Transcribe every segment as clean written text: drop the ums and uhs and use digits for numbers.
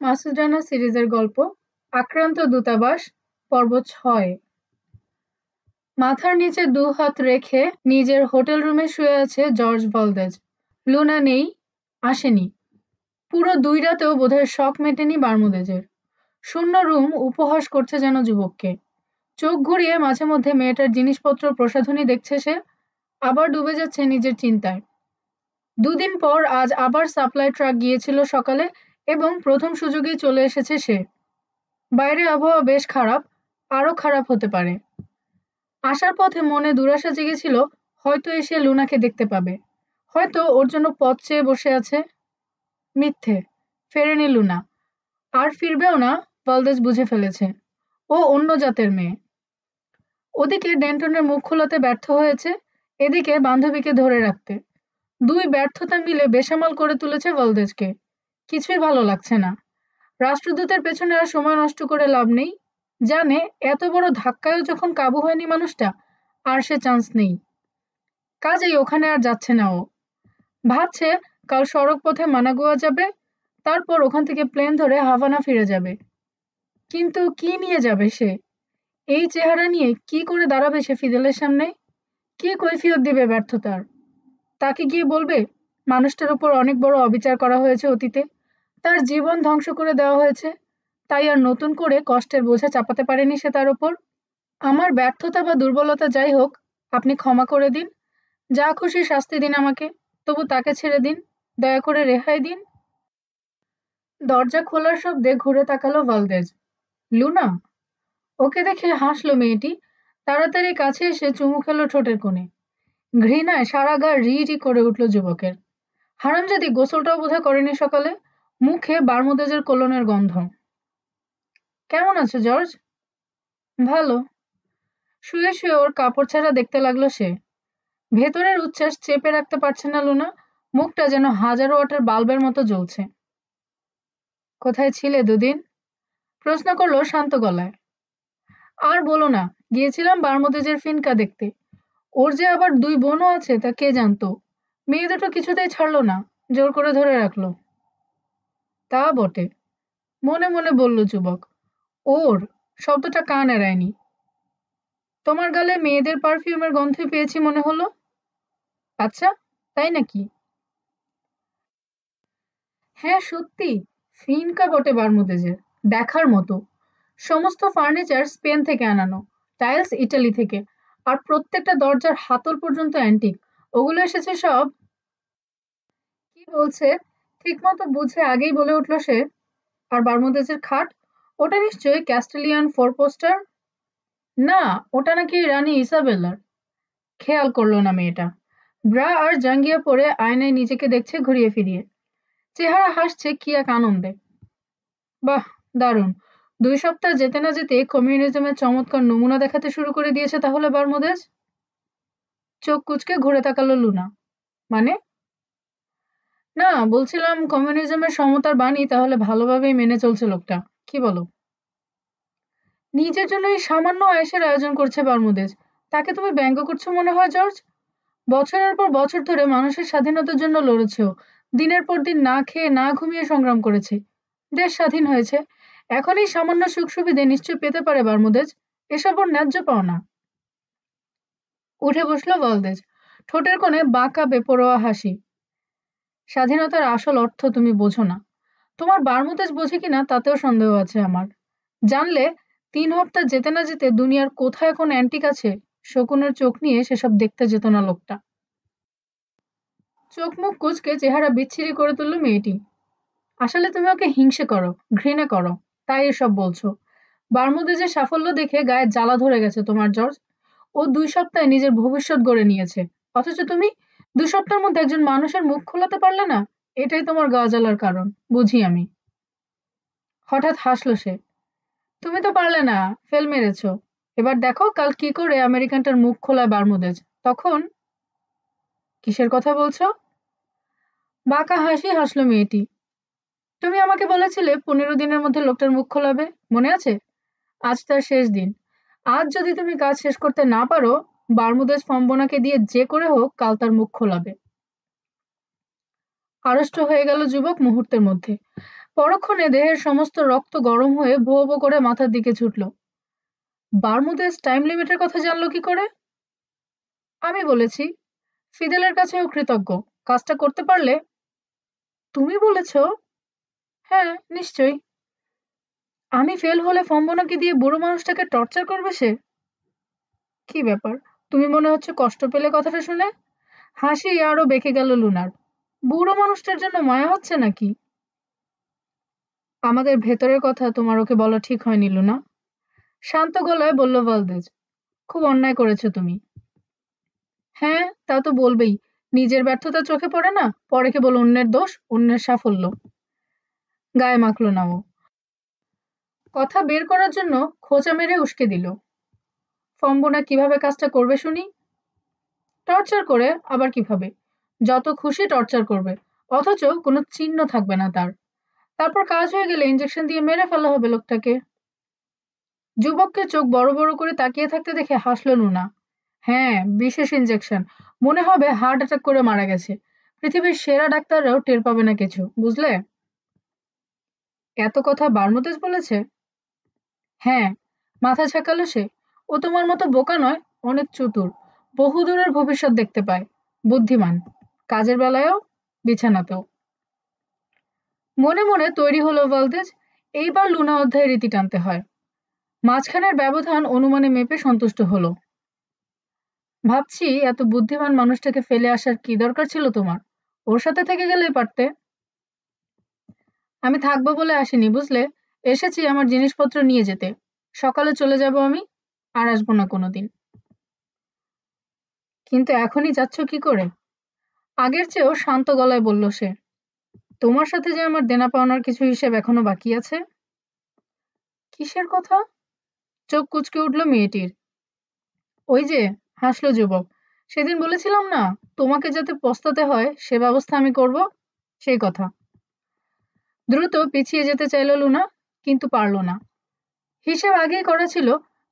মাসুদ রানা সিরিজের গল্প আক্রান্ত দূতাবাস পর্ব ৬। মাথার নিচে দুহাত রেখে নিজের হোটেল রুমে শুয়ে আছে জর্জ ভলদেজ। লুনা নেই, আসেনি। পুরো ২ রাতেও বোধহয় শখ মেটেনি বারমুদেজের। শূন্য রুম উপহাস করছে যেন যুবককে। চোখ ঘুরিয়ে মাঝে মধ্যে মেয়েটার জিনিসপত্র প্রসাধনী দেখছে সে, আবার ডুবে যাচ্ছে নিজের চিন্তায়। ২ দিন পর আজ আবার সাপ্লাই ট্রাক গিয়েছিল সকালে এবং প্রথম সুযোগেই চলে এসেছে সে। বাইরে আবহাওয়া বেশ খারাপ, আরো খারাপ হতে পারে। আসার পথে মনে দুরাশা জেগেছিল, হয়তো এসে লুনাকে দেখতে পাবে, হয়তো ওর জন্য পথ চেয়ে বসে আছে। মিথ্যে, ফেরেনি লুনা, আর ফিরবেও না। ভলদেজ বুঝে ফেলেছে ও অন্য জাতের মেয়ে। ওদিকে ডেন্টনের মুখ খোলাতে ব্যর্থ হয়েছে, এদিকে বান্ধবীকে ধরে রাখতে। ২ ব্যর্থতা মিলে বেসামাল করে তুলেছে ভলদেজকে। কিছুই ভালো লাগছে না। রাষ্ট্রদূতের পেছনে আর সময় নষ্ট করে লাভ নেই। জানে এত বড় ধাক্কায়ও যখন কাবু হয়নি মানুষটা, আর সে চান্স নেই। কাজেই ওখানে আর যাচ্ছে না ও। ভাবছে কাল সড়ক পথে মানাগুয়া যাবে, তারপর ওখান থেকে প্লেন ধরে হাভানা ফিরে যাবে। কিন্তু কি নিয়ে যাবে সে? এই চেহারা নিয়ে কি করে দাঁড়াবে সে ফিদেলের সামনে? কি কৈফিয়ত দিবে ব্যর্থতার? তাকে গিয়ে বলবে মানুষটার উপর অনেক বড় অবিচার করা হয়েছে অতীতে, তার জীবন ধ্বংস করে দেওয়া হয়েছে, তাই আর নতুন করে কষ্টের বোঝা চাপাতে পারেনি সে তার ওপর। আমার ব্যর্থতা বা দুর্বলতা যাই হোক, আপনি ক্ষমা করে দিন, যা খুশি শাস্তি দিন আমাকে, তবু তাকে ছেড়ে দিন, দয়া করে রেহাই দিন। দরজা খোলার শব্দে ঘুরে তাকালো ভালদেজ। লুনা? ওকে দেখে হাসলো মেয়েটি, তাড়াতাড়ি কাছে এসে চুমু খেলো ঠোঁটের কোণে। ঘৃণায় সারা গা রি রি করে উঠল যুবকের। হারামজাদি গোসলটাও বোধহয় করেনি সকালে। মুখে বারমুদেজের কোলনের গন্ধ। কেমন আছো জর্জ? ভালো। শুয়ে শুয়ে ওর কাপড় ছাড়া দেখতে লাগলো সে। ভেতরের উচ্ছ্বাস চেপে রাখতে পারছে না লুনা, মুখটা যেন ১০০০ ওয়াটের বাল্বের মতো জ্বলছে। কোথায় ছিলে ২ দিন? প্রশ্ন করলো শান্ত গলায়। আর বলো না, গিয়েছিলাম বারমুদেজের ফিনকা দেখতে। ওর যে আবার ২ বোনও আছে তা কে জানতো। মেয়ে দুটো কিছুতেই ছাড়লো না, জোর করে ধরে রাখলো। তা বটে, মনে মনে বলল যুবক। ওর শব্দটা কান এড়ায়নি। তোমার গালে মেয়েদের পারফিউমের গন্ধই পেয়েছি মনে হলো। আচ্ছা, তাই নাকি? হ্যাঁ সত্যি, ফিনকা বটে বারমুদেজের, দেখার মতো। সমস্ত ফার্নিচার স্পেন থেকে আনানো, টাইলস ইটালি থেকে, আর প্রত্যেকটা দরজার হাতল পর্যন্ত অ্যান্টিক। ওগুলো এসেছে সব। কি বলছে ঠিকমতো বুঝে আগেই বলে উঠল সে। আর বারমুদেজের খাট? ওটা নিশ্চয়ই ক্যাস্টেলিয়ান 4 পোস্টার। না, ওটা নাকি রানী ইসাবেলার। খেয়াল করলো না মেয়েটা। ব্রা আর জাঙ্গিয়া পরে আয়নায় নিজেকে দেখছে ঘুরিয়ে ফিরিয়ে। চেহারা হাসছে কি এক আনন্দে। বাহ, দারুণ। ২ সপ্তাহ যেতে না যেতে কমিউনিজমের চমৎকার নমুনা দেখাতে শুরু করে দিয়েছে তাহলে বারমুদেজ। চোখ কুঁচকে ঘুরে তাকালো লুনা। মানে? না, বলছিলাম কমিউনিজমের সমতার বাণী তাহলে ভালোভাবেই মেনে চলছে লোকটা, কি বলো? নিজের জন্য এই সামান্য আয়েশের আয়োজন করছে বারমুদেজ, তাকে তুমি ব্যঙ্গ করছো মনে হয় জর্জ। বছরের পর বছর ধরে মানুষের স্বাধীনতার জন্য লড়েছে ও। দিনের পর দিন না খেয়ে না ঘুমিয়ে সংগ্রাম করেছে। দেশ স্বাধীন হয়েছে। এখন এই সামান্য সুখ সুবিধে নিশ্চয় পেতে পারে বারমুদেজ। এসব ওর ন্যায্য পাওনা। উঠে বসলো ভলদেজ, ঠোঁটের কোণে বাঁকা বেপরোয়া হাসি। স্বাধীনতার আসল অর্থ তুমি বোঝো না। তোমার বারমুদেজ বোঝে কিনা তাতেও সন্দেহ আছে আমার। জানলে ৩ হপ্তাহ যেতে না যেতে দুনিয়ার কোথায় এখন অ্যান্টিক আছে, শকুনের চোখ নিয়ে সেসব দেখতে যেত না লোকটা। চোখ মুখ কুঁচকে চেহারা বিচ্ছিরি করে তুলল মেয়েটি। আসলে তুমি ওকে হিংসে করো, ঘৃণা করো, তাই এসব বলছো। বারমুদেজের সাফল্য দেখে গায়ে জ্বালা ধরে গেছে তোমার জর্জ। ও ২ সপ্তাহে নিজের ভবিষ্যৎ গড়ে নিয়েছে, অথচ তুমি ২ সপ্তাহের মধ্যে একজন মানুষের মুখ খোলাতে পারলে না। এটাই তোমার গা জ্বালার কারণ, বুঝি আমি। হঠাৎ হাসলো সে। তুমি তো পারলে না, ফেল মেরেছো। এবার দেখো কাল কি করে আমেরিকানটার মুখ খোলায় বারমুদেজ। তখন? কিসের কথা বলছো? বাঁকা হাসি হাসলো মেয়েটি। তুমি আমাকে বলেছিলে ১৫ দিনের মধ্যে লোকটার মুখ খোলাবে, মনে আছে? আজ তার শেষ দিন। আজ যদি তুমি কাজ শেষ করতে না পারো, বারমুদেজ ফম্বনাকে দিয়ে যে করে হোক কাল তার মুখ খোলাবে। আড়ষ্ট হয়ে গেল যুবক মুহূর্তের মধ্যে। পরক্ষণে দেহের সমস্ত রক্ত গরম হয়ে ভো ভো করে মাথার দিকে ছুটল। বারমুদেজ টাইম লিমিটের কথা জানলো কি করে? আমি বলেছি। ফিদেলের কাছেও কৃতজ্ঞ। কাজটা করতে পারলে? তুমি বলেছ? হ্যাঁ, নিশ্চয়ই। আমি ফেল হলে ফম্বনাকে দিয়ে বুড়ো মানুষটাকে টর্চার করবে সে? কি ব্যাপার, তুমি মনে হচ্ছে কষ্ট পেলে কথাটা শুনে? হাসি আরো বেঁকে গেল লুনার। বুড়ো মানুষটার জন্য মায়া হচ্ছে নাকি? আমাদের ভেতরের কথা তোমার ওকে বলা ঠিক হয়নি লুনা, শান্ত গলায় বলল ভালদেজ। খুব অন্যায় করেছো তুমি। হ্যাঁ, তা তো বলবেই। নিজের ব্যর্থতা চোখে পড়ে না, পরে কেবল অন্যের দোষ, অন্যের সাফল্য। গায়ে মাখল না ও। কথা বের করার জন্য খোঁচা মেরে উস্কে দিল। ফম্বনা কিভাবে কাজটা করবে শুনি? টর্চার করে, আবার কিভাবে? যত খুশি টর্চার করবে, অথচ কোনো চিহ্ন থাকবে না তার। তারপর কাজ হয়ে গেলে ইঞ্জেকশন দিয়ে মেরে ফেলা হবে লোকটাকে। যুবককে চোখ বড় বড় করে তাকিয়ে থাকতে দেখে হাসল নুনা। হ্যাঁ, বিশেষ ইঞ্জেকশন। মনে হবে হার্ট অ্যাটাক করে মারা গেছে। পৃথিবীর সেরা ডাক্তাররাও টের পাবে না কিছু, বুঝলে? এত কথা বারমুদেজ বলেছে? হ্যাঁ, মাথা ঝাঁকালো সে। ও তোমার মতো বোকা নয়, অনেক চতুর। বহুদূরের ভবিষ্যৎ দেখতে পায়। বুদ্ধিমান। কাজের বেলায়ও, বিছানাতেও। মনে মনে তৈরি হলো ভালদেজ, এইবার লুনা অধ্যায়ে রীতি টানতে হয়। মাঝখানের ব্যবধান অনুমানে মেপে সন্তুষ্ট হলো। ভাবছি, এত বুদ্ধিমান মানুষটাকে ফেলে আসার কি দরকার ছিল তোমার? ওর সাথে থেকে গেলেই পারতে। আমি থাকবো বলে আসিনি, বুঝলে? এসেছি আমার জিনিসপত্র নিয়ে যেতে। সকালে চলে যাব আমি, আর আসবো না কোনোদিন। কিন্তু এখনই যাচ্ছ কি করে? আগের চেয়েও শান্ত গলায় বলল সে। তোমার সাথে যে আমার দেনা পাওনার কিছু হিসেব এখনো বাকি আছে। কিসের কথা? চোখ কুঁচকে উঠল মেয়েটির। ওই যে, হাসল যুবক, সেদিন বলেছিলাম না, তোমাকে যাতে পস্তাতে হয় সে ব্যবস্থা আমি করব, সেই কথা। দ্রুত পিছিয়ে যেতে চাইল লুনা, কিন্তু পারল না। হিসেব আগেই করা ছিল।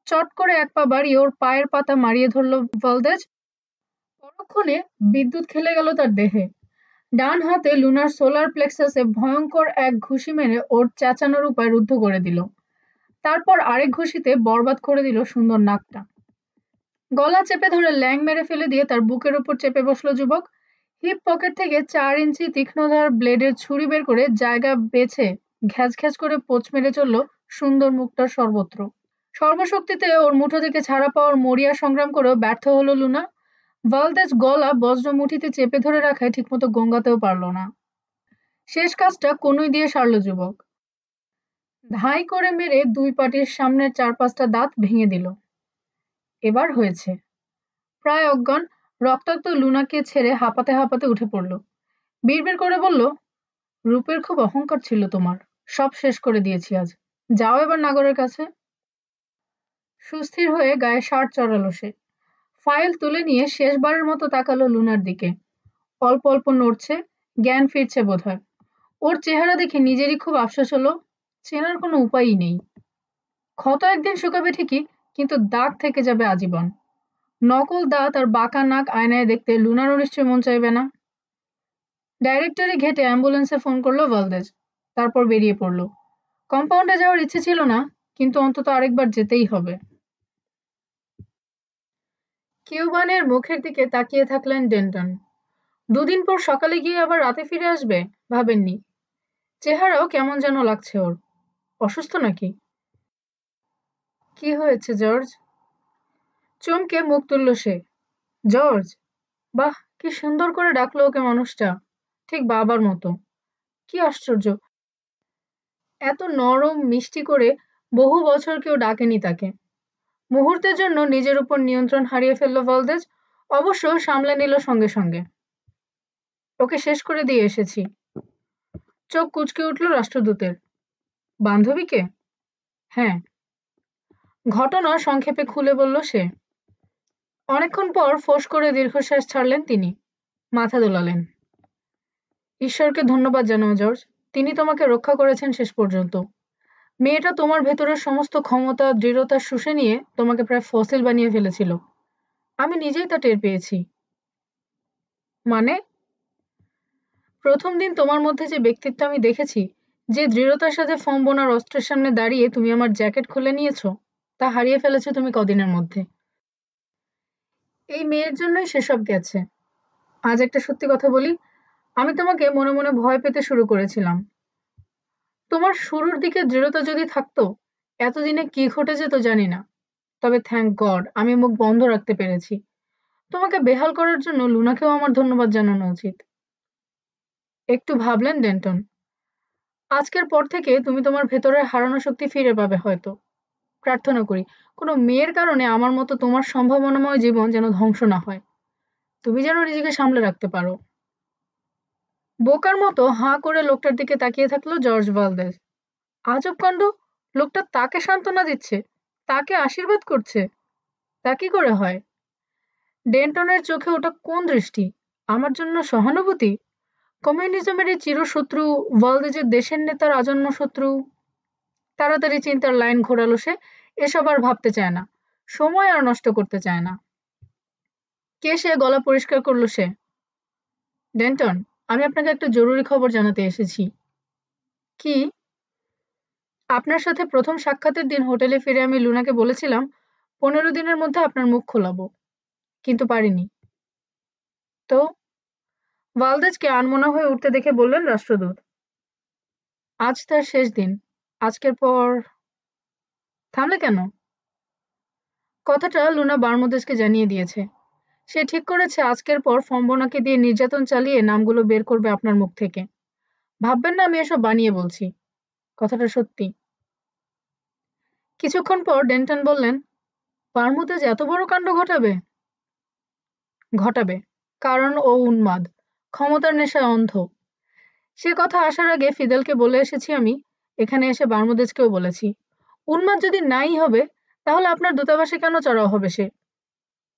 চট করে এক পা বাড়িয়ে ওর পায়ের পাতা মারিয়ে ধরল ভালদেজ। পরক্ষণে বিদ্যুৎ খেলে গেল তার দেহে। ডান হাতে লুনার সোলার প্লেক্সাসে ভয়ঙ্কর এক ঘুষি মেরে ওর চেঁচানোর উপায় রুদ্ধ করে দিল। তারপর আরেক ঘুষিতে বরবাদ করে দিল সুন্দর নাকটা। গলা চেপে ধরে ল্যাং মেরে ফেলে দিয়ে তার বুকের উপর চেপে বসল যুবক। হিপ পকেট থেকে 4 ইঞ্চি তীক্ষ্ণধার ব্লেডের ছুরি বের করে জায়গা বেছে ঘ্যাজ ঘ্যাজ করে পোঁচ মেরে চলল সুন্দর মুখটার সর্বত্র। সর্বশক্তিতে ওর মুঠো থেকে ছাড়া পাওয়ার মরিয়া সংগ্রাম করেও ব্যর্থ হলো লুনা। ভালদেজ গলা বজ্র মুঠিতে চেপে ধরে রাখায় ঠিকমতো গঙ্গাতেও পারল না। শেষ কাজটা কনুই দিয়ে সারল যুবক। ধাই করে মেরে দুই পাটির সামনের 4-5টা দাঁত ভেঙে দিল। এবার হয়েছে। প্রায় অজ্ঞান, রক্তাক্ত লুনাকে ছেড়ে হাঁপাতে হাঁপাতে উঠে পড়ল। বিড়বিড় করে বলল, রূপের খুব অহংকার ছিল তোমার। সব শেষ করে দিয়েছি আজ। যাও এবার নাগরের কাছে। সুস্থির হয়ে গায়ে শার্ট চড়ালো সে। ফাইল তুলে নিয়ে শেষবারের মতো তাকালো লুনার দিকে। অল্প অল্প নড়ছে, জ্ঞান ফিরছে বোধহয়। ওর চেহারা দেখে নিজেরই খুব আফসোস হলো। চেনার কোনো উপায়ই নেই। ক্ষত একদিন শুকাবে ঠিকই, কিন্তু দাগ থেকে যাবে আজীবন। নকল দাঁত আর বাঁকা নাক আয়নায় দেখতে লুনারও নিশ্চয় মন চাইবে না। ডাইরেক্টরি ঘেটে অ্যাম্বুলেন্সে ফোন করলো ভালদেজ। তারপর বেরিয়ে পড়ল। কম্পাউন্ডে যাওয়ার ইচ্ছে ছিল না, কিন্তু অন্তত আরেকবার যেতেই হবে। কিউবানের মুখের দিকে তাকিয়ে থাকলেন ডেন্টন। দুদিন পর সকালে গিয়ে আবার রাতে ফিরে আসবে, ভাবেননি। চেহারাও কেমন যেন লাগছে ওর। অসুস্থ নাকি? কি হয়েছে জর্জ? চমকে মুখ তুলল সে। জর্জ? বাহ, কি সুন্দর করে ডাকলো ওকে মানুষটা, ঠিক বাবার মতো। কি আশ্চর্য, এত নরম মিষ্টি করে বহু বছর কেউ ডাকেনি তাকে। মুহূর্তের জন্য নিজের উপর নিয়ন্ত্রণ হারিয়ে ফেলল ভালদেজ। অবশ্য সামলে নিল সঙ্গে সঙ্গে। ওকে শেষ করে দিয়ে এসেছি। চোখ কুঁচকে উঠল রাষ্ট্রদূতের। বান্ধবীকে? হ্যাঁ। ঘটনা সংক্ষেপে খুলে বলল সে। অনেকক্ষণ পর ফোঁস করে দীর্ঘশ্বাস ছাড়লেন তিনি। মাথা দোলালেন। ঈশ্বরকে ধন্যবাদ জানাও জর্জ, তিনি তোমাকে রক্ষা করেছেন শেষ পর্যন্ত। মেয়েটা তোমার ভেতরের সমস্ত ক্ষমতা দৃঢ়তা শুষে নিয়ে তোমাকে প্রায় ফসিল বানিয়ে ফেলেছিল। আমি নিজেই তা টের পেয়েছি। মানে? প্রথম দিন তোমার মধ্যে যে ব্যক্তিত্ব আমি দেখেছি, যে দৃঢ়তার সাথে ফর্ম বোনার অস্ত্রের সামনে দাঁড়িয়ে তুমি আমার জ্যাকেট খুলে নিয়েছো, তা হারিয়ে ফেলেছো তুমি কদিনের মধ্যে। এই মেয়ের জন্যই সেসব গেছে। আজ একটা সত্যি কথা বলি, আমি তোমাকে মনে মনে ভয় পেতে শুরু করেছিলাম। তোমার শুরুর দিকে দৃঢ়তা যদি থাকতো, এতদিনে কি ঘটে যেত জানি না। তবে থ্যাংক গড আমি মুখ বন্ধ রাখতে পেরেছি। তোমাকে বেহাল করার জন্য লুনাকেও আমার ধন্যবাদ জানানো উচিত। একটু ভাবলেন ডেন্টন। আজকের পর থেকে তুমি তোমার ভেতরের হারানো শক্তি ফিরে পাবে হয়তো। প্রার্থনা করি কোনো মেয়ের কারণে আমার মতো তোমার সম্ভাবনাময় জীবন যেন ধ্বংস না হয়। তুমি যেন নিজেকে সামলে রাখতে পারো। বোকার মতো হাঁ করে লোকটার দিকে তাকিয়ে থাকলো জর্জ ভালদেজ। আজব কাণ্ড, লোকটা তাকে সান্ত্বনা দিচ্ছে, তাকে আশীর্বাদ করছে। তা কি করে হয়? ডেন্টনের চোখে ওটা কোন দৃষ্টি? আমার জন্য সহানুভূতি? কমিউনিজমের এই চিরশত্রু, ভালদেজের দেশের নেতার আজন্ম শত্রু। তাড়াতাড়ি চিন্তার লাইন ঘোরালো সে। এসব আর ভাবতে চায় না, সময় আর নষ্ট করতে চায় না। কে সে? গলা পরিষ্কার করলো সে। ডেন্টন, আমি আপনাকে একটা জরুরি খবর জানাতে এসেছি। কি? আপনার সাথে প্রথম সাক্ষাতের দিন হোটেলে ফিরে আমি লুনাকে বলেছিলাম 15 দিনের মধ্যে আপনার মুখ খোলাবো, কিন্তু পারিনি। তো? ভালদেজকে আনমনা হয়ে উঠতে দেখে বললেন রাষ্ট্রদূত। আজ তার শেষ দিন। আজকের পর। থামলে কেন? কথাটা লুনা বার্মুদেজকে জানিয়ে দিয়েছে। সে ঠিক করেছে আজকের পর ফম্বনাকে দিয়ে নির্যাতন চালিয়ে নামগুলো বের করবে আপনার মুখ থেকে। ভাববেন না আমি এসব বানিয়ে বলছি, কথাটা সত্যি। কিছুক্ষণ পর ডেন্টন বললেন, বার্মুদেজ এত বড় কাণ্ড ঘটাবে? ঘটাবে, কারণ ও উন্মাদ, ক্ষমতার নেশায় অন্ধ। সে কথা আসার আগে ফিদেলকে বলে এসেছি আমি, এখানে এসে বার্মুদেজকেও বলেছি। উন্মাদ যদি নাই হবে, তাহলে আপনার দূতাবাসে কেন চড়াও হবে সে?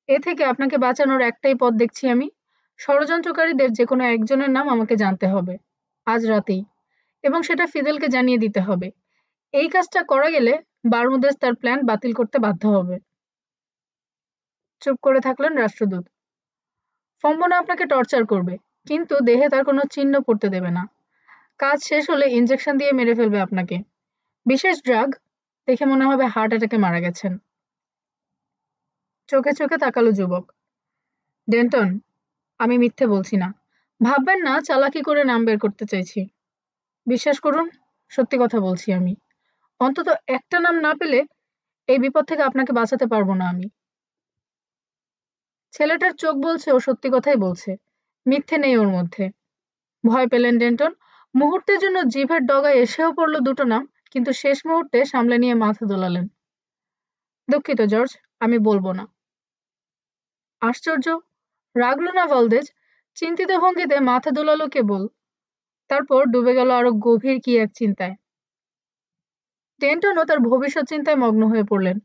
এ থেকে আপনাকে বাঁচানোর একটাই পথ দেখছি আমি। ষড়যন্ত্রকারীদের যে কোনো একজনের নাম আমাকে জানতে হবে, আজ রাতেই, এবং সেটা ফিদেলকে জানিয়ে দিতে হবে। এই কাজটা করা গেলে বার্মুদেজ তার প্ল্যান বাতিল করতে বাধ্য হবে। চুপ করে থাকলেন রাষ্ট্রদূত। ফম্বনা আপনাকে টর্চার করবে, কিন্তু দেহে তার কোনো চিহ্ন পড়তে দেবে না। কাজ শেষ হলে ইনজেকশন দিয়ে মেরে ফেলবে আপনাকে। বিশেষ ড্রাগ, দেখে মনে হবে হার্ট অ্যাটাকে মারা গেছেন। চোখে চোখে তাকালো যুবক। ডেন্টন, আমি মিথ্যে বলছি না। ভাববেন না চালাকি করে নাম বের করতে চাইছি। বিশ্বাস করুন, সত্যি কথা বলছি আমি। অন্তত একটা নাম না পেলে এই বিপদ থেকে আপনাকে বাঁচাতে পারবো না আমি। ছেলেটার চোখ বলছে ও সত্যি কথাই বলছে, মিথ্যে নেই ওর মধ্যে। ভয় পেলেন ডেন্টন। মুহূর্তের জন্য জিভের ডগায় এসেও পড়ল দুটো নাম, কিন্তু শেষ মুহূর্তে সামলে নিয়ে মাথা দোলালেন। দুঃখিত জর্জ, আমি বলবো না। আশ্চর্য, রাগলো না ভালদেজ। চিন্তিত ভঙ্গিতে মাথা দোলালো কেবল, তারপর ডুবে গেল আরো গভীর কি এক চিন্তায়। ডেন্টনও তার ভবিষ্যৎ চিন্তায় মগ্ন হয়ে পড়লেন।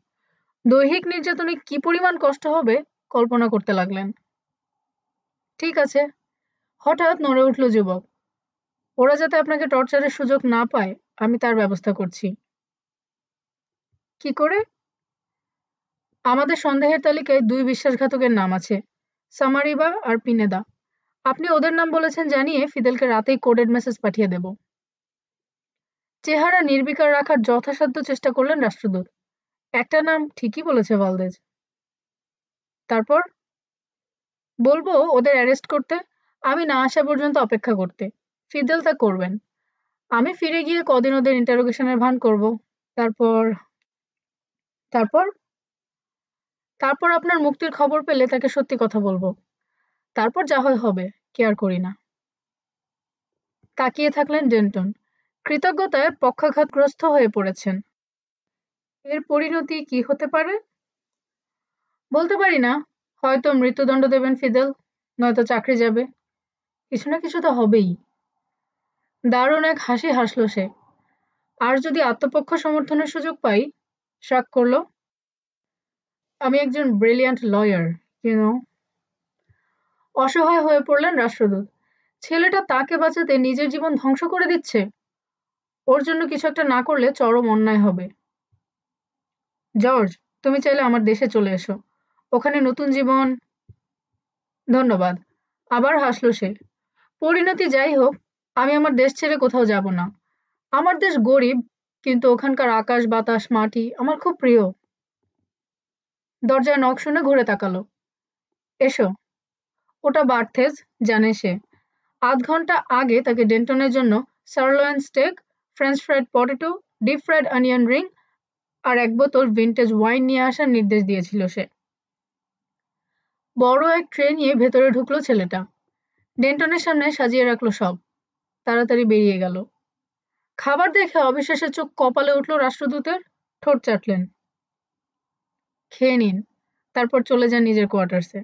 দৈহিক নির্যাতনে কি পরিমাণ কষ্ট হবে কল্পনা করতে লাগলেন। ঠিক আছে, হঠাৎ নড়ে উঠল যুবক। ওরা যাতে আপনাকে টর্চারের সুযোগ না পায়, আমি তার ব্যবস্থা করছি। কি করে? আমাদের সন্দেহের তালিকায় 2 বিশ্বাসঘাতকের নাম আছে, সামারিবা আর পিনেদা। আপনি ওদের নাম বলেছেন জানিয়ে ফিদেলকে রাতেই কোডেড মেসেজ পাঠিয়ে দেব। চেহারা নির্বিকার রাখার যথাসাধ্য চেষ্টা করলেন রাষ্ট্রদূত। একটা নাম ঠিকই বলেছে ভালদেজ। তারপর? বলবো ওদের অ্যারেস্ট করতে, আমি না আসা পর্যন্ত অপেক্ষা করতে। ফিদেল তা করবেন। আমি ফিরে গিয়ে কদিন ওদের ইন্টারোগেশনের ভান করব। তারপর? তারপর? তারপর আপনার মুক্তির খবর পেলে তাকে সত্যি কথা বলবো। তারপর যা হয় হবে, কেয়ার করি না। তাকিয়ে থাকলেন ডেন্টন। কৃতজ্ঞতায় পক্ষাঘাতগ্রস্ত হয়ে পড়েছেন। এর পরিণতি কি হতে পারে? বলতে পারি না। হয়তো মৃত্যুদণ্ড দেবেন ফিদেল, নয়তো চাকরি যাবে। কিছু না কিছু তো হবেই। দারুণ এক হাসি হাসল সে। আর যদি আত্মপক্ষ সমর্থনের সুযোগ পাই, শ্রাগ করল, আমি একজন ব্রিলিয়ান্ট লয়ার, ইউনো। অসহায় হয়ে পড়লেন রাষ্ট্রদূত। ছেলেটা তাকে বাঁচাতে নিজের জীবন ধ্বংস করে দিচ্ছে। ওর জন্য কিছু একটা না করলে চরম অন্যায় হবে। জর্জ, তুমি চাইলে আমার দেশে চলে এসো। ওখানে নতুন জীবন। ধন্যবাদ। আবার হাসল সে। পরিণতি যাই হোক, আমি আমার দেশ ছেড়ে কোথাও যাব না। আমার দেশ গরিব, কিন্তু ওখানকার আকাশ বাতাস মাটি আমার খুব প্রিয়। দরজায় নখ শুনে ঘুরে তাকালো। এসো। ওটা বার্থেজ, জানে সে। আধ ঘন্টা আগে তাকে ডেন্টনের জন্য sirloin steak, French fried potato, deep fried onion ring আর এক বোতল ভিন্টেজ ওয়াইন নিয়ে আসার নির্দেশ দিয়েছিল সে। বড় এক ট্রে নিয়ে ভেতরে ঢুকলো ছেলেটা। ডেন্টনের সামনে সাজিয়ে রাখলো সব। তাড়াতাড়ি বেরিয়ে গেল। খাবার দেখে অবিশ্বাসে চোখ কপালে উঠল রাষ্ট্রদূতের। ঠোঁট চাটলেন। খেয়ে নিন, তারপর চলে যান নিজের কোয়ার্টার্সে।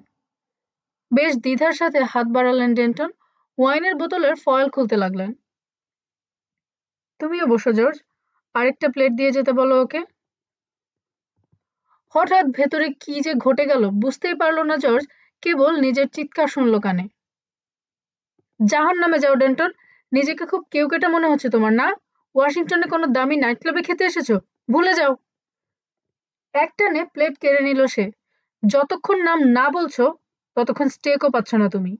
বেশ দ্বিধার সাথে হাত বাড়ালেন ডেন্টন। ওয়াইনের বোতলের ফয়েল খুলতে লাগলেন। তুমিও বসো জর্জ, আরেকটা প্লেট দিয়ে যেতে বলো ওকে। হঠাৎ ভেতরে কি যে ঘটে গেল বুঝতেই পারল না জর্জ, কেবল নিজের চিৎকার শুনল কানে। জাহান্নামে যাও ডেন্টন, নিজেকে খুব কেউকেটে মনে হচ্ছে তোমার, না? ওয়াশিংটনে কোনো দামি নাইট ক্লাবে খেতে এসেছো? ভুলে যাও। একটানে প্লেট কেড়ে নিল সে। যতক্ষণ নাম না বলছো ততক্ষণ স্টেকও পাচ্ছ না তুমি।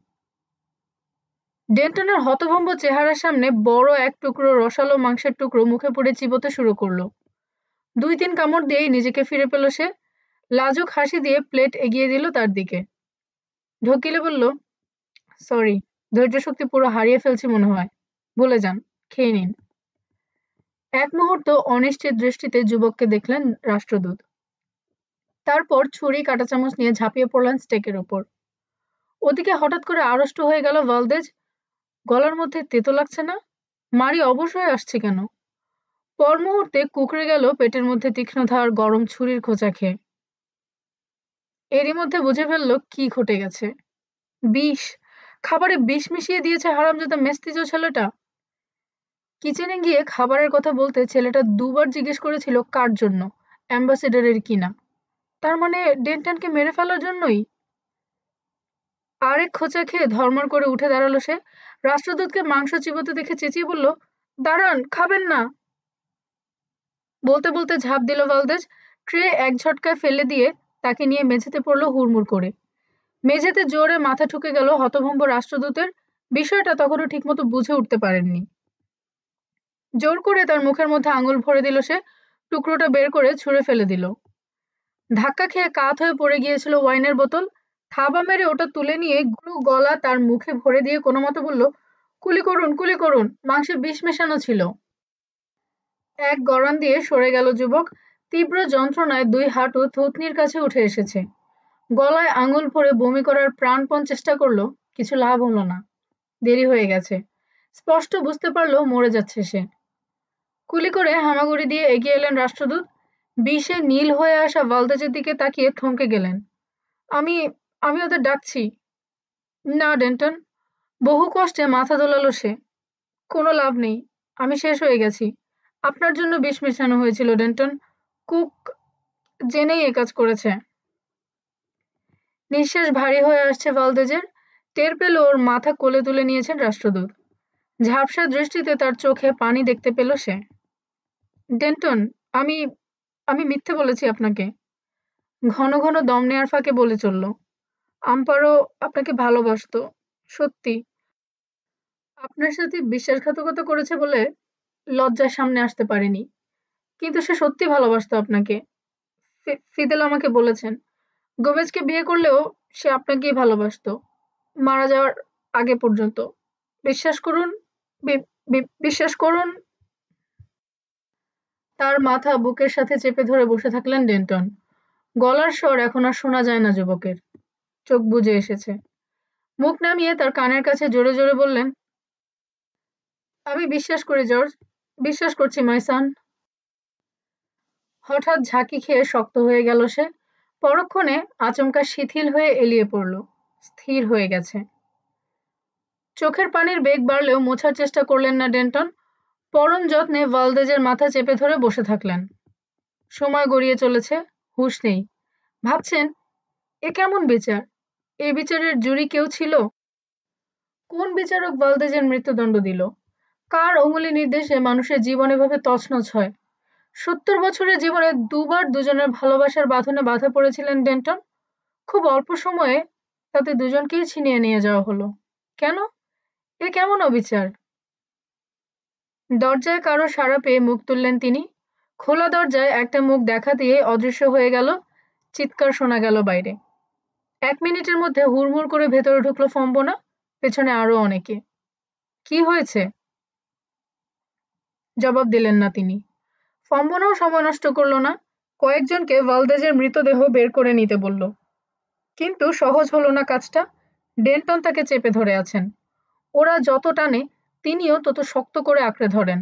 ডেন্টনের হতভম্ব চেহারার সামনে বড় এক টুকরো রসালো মাংসের টুকরো মুখে পড়ে চিবোতে শুরু করলো। 2-3 কামড় দিয়েই নিজেকে ফিরে পেল সে। লাজুক হাসি দিয়ে প্লেট এগিয়ে দিল তার দিকে। ঢকিলে বলল, সরি, ধৈর্য শক্তি পুরো হারিয়ে ফেলছি মনে হয়। ভুলে যান, খেয়ে নিন। এক মুহূর্ত অনিশ্চিত দৃষ্টিতে যুবককে দেখলেন রাষ্ট্রদূত। তারপর ছুরি কাঁটা চামচ নিয়ে ঝাঁপিয়ে পড়লেন স্টেকের উপর। ওদিকে হঠাৎ করে আড়ষ্ট হয়ে গেল ভালদেজ। গলার মধ্যে তেতো লাগছে না? মারি অবশ হয়ে আসছে কেন? পর মুহূর্তে কুঁকড়ে গেল পেটের মধ্যে তীক্ষ্ণ ধার গরম ছুরির খোঁচা খেয়ে। এরই মধ্যে বুঝে ফেলল কি ঘটে গেছে। বিষ! খাবারে বিষ মিশিয়ে দিয়েছে হারামজাদা মেস্তিজো ছেলেটা। কিচেনে গিয়ে খাবারের কথা বলতে ছেলেটা 2 বার জিজ্ঞেস করেছিল কার জন্য, অ্যাম্বাসেডরের কিনা। তার মানে ডেন্টনকে মেরে ফেলার জন্যই। আরেক খোঁচা খেয়ে ধর্মর করে উঠে দাঁড়ালো সে। রাষ্ট্রদূতকে মাংস চিবোতে দেখে চেঁচিয়ে বলল, দাঁড়ান, খাবেন না। বলতে বলতে ঝাঁপ দিল ভালদেজ। ট্রে এক ঝটকায় ফেলে দিয়ে তাকে নিয়ে মেঝেতে পড়ল হুড়মুড় করে। মেঝেতে জোরে মাথা ঠুকে গেল হতভম্ব রাষ্ট্রদূতের। বিষয়টা তখনও ঠিকমতো বুঝে উঠতে পারেননি। জোর করে তার মুখের মধ্যে আঙুল ভরে দিল সে। টুকরোটা বের করে ছুঁড়ে ফেলে দিল। ধাক্কা খেয়ে কাত হয়ে পড়ে গিয়েছিল ওয়াইনের বোতল। থাবা মেরে ওটা তুলে নিয়ে গুরু গলা তার মুখে ভরে দিয়ে কোনো মতে বলল, কুলি করুন, কুলি করুন, মাংসে বিষ মেশানো ছিল। এক গড়ান দিয়ে সরে গেল যুবক। তীব্র যন্ত্রণায় 2 হাঁটু থুতনির কাছে উঠে এসেছে। গলায় আঙুল ভরে বমি করার প্রাণপণ চেষ্টা করলো, কিছু লাভ হলো না। দেরি হয়ে গেছে। স্পষ্ট বুঝতে পারলো মরে যাচ্ছে সে। কুলি করে হামাগুড়ি দিয়ে এগিয়ে এলেন রাষ্ট্রদূত। বিষে নীল হয়ে আসা ভালদেজের দিকে তাকিয়ে থমকে গেলেন। আমি আমি ওদের ডাকছি। না ডেন্টন। বহু কষ্টে মাথা দোলালো সে। কোনো লাভ নেই, আমি শেষ হয়ে গেছি। আপনার জন্য বিষ মেশানো হয়েছিল ডেন্টন। কুক জেনেই এ কাজ করেছে। নিঃশ্বাস ভারী হয়ে আসছে ভালদেজের। টের পেল ওর মাথা কোলে তুলে নিয়েছেন রাষ্ট্রদূত। ঝাপসা দৃষ্টিতে তার চোখে পানি দেখতে পেল সে। ডেন্টন, আমি আমি মিথ্যে বলেছি আপনাকে। ঘন ঘন দম নেয়ার ফাঁকে বলে চলল। আম্পারও আপনাকে ভালোবাসতো, সত্যি। আপনার সাথে বিশ্বাসঘাতকতা করেছে বলে লজ্জার সামনে আসতে পারেনি, কিন্তু সে সত্যি ভালোবাসতো আপনাকে। ফিদেল আমাকে বলেছেন, গোমেজকে বিয়ে করলেও সে আপনাকেই ভালোবাসতো, মারা যাওয়ার আগে পর্যন্ত। বিশ্বাস করুন, বিশ্বাস করুন। তার মাথা বুকের সাথে চেপে ধরে বসে থাকলেন ডেন্টন। গলার স্বর এখন আর শোনা যায় না যুবকের। চোখ বুজে এসেছে। মুখ নামিয়ে তার কানের কাছে জোরে জোরে বললেন, আমি বিশ্বাস করি জর্জ, বিশ্বাস করছি মাই সান। হঠাৎ ঝাঁকি খেয়ে শক্ত হয়ে গেল সে। পরক্ষণে আচমকা শিথিল হয়ে এলিয়ে পড়ল। স্থির হয়ে গেছে। চোখের পানির বেগ বাড়লেও মোছার চেষ্টা করলেন না ডেন্টন। পরম যত্নে ভালদেজের মাথা চেপে ধরে বসে থাকলেন। সময় গড়িয়ে চলেছে, হুঁশ নেই। ভাবছেন, এ কেমন বিচার? এই বিচারের জুরি কেউ ছিল? কোন বিচারক ভালদেজের মৃত্যুদণ্ড দিল? কার অঙ্গুলি নির্দেশে মানুষের জীবন এভাবে তছনছ হয়? 70 বছরের জীবনে 2 বার দুজনের ভালোবাসার বাঁধনে বাঁধা পড়েছিলেন ডেন্টন। খুব অল্প সময়ে তাতে দুজনকেই ছিনিয়ে নিয়ে যাওয়া হলো। কেন? এ কেমন অবিচার? দরজায় কারো সাড়া পেয়ে মুখ তুললেন তিনি। খোলা দরজায় একটা মুখ দেখা দিয়ে অদৃশ্য হয়ে গেল। চিৎকার শোনা গেল বাইরে। ১ মিনিটের মধ্যে হুড়মুড় করে ভেতরে ঢুকলো ফম্বনা, পেছনে আরো অনেকে। কি হয়েছে? জবাব দিলেন না তিনি। ফম্বনাও সময় নষ্ট করল না। কয়েকজনকে ভালদেজের মৃতদেহ বের করে নিতে বলল। কিন্তু সহজ হলো না কাজটা। ডেন্টন তাকে চেপে ধরে আছেন। ওরা যত টানে তিনিও তত শক্ত করে আঁকড়ে ধরেন।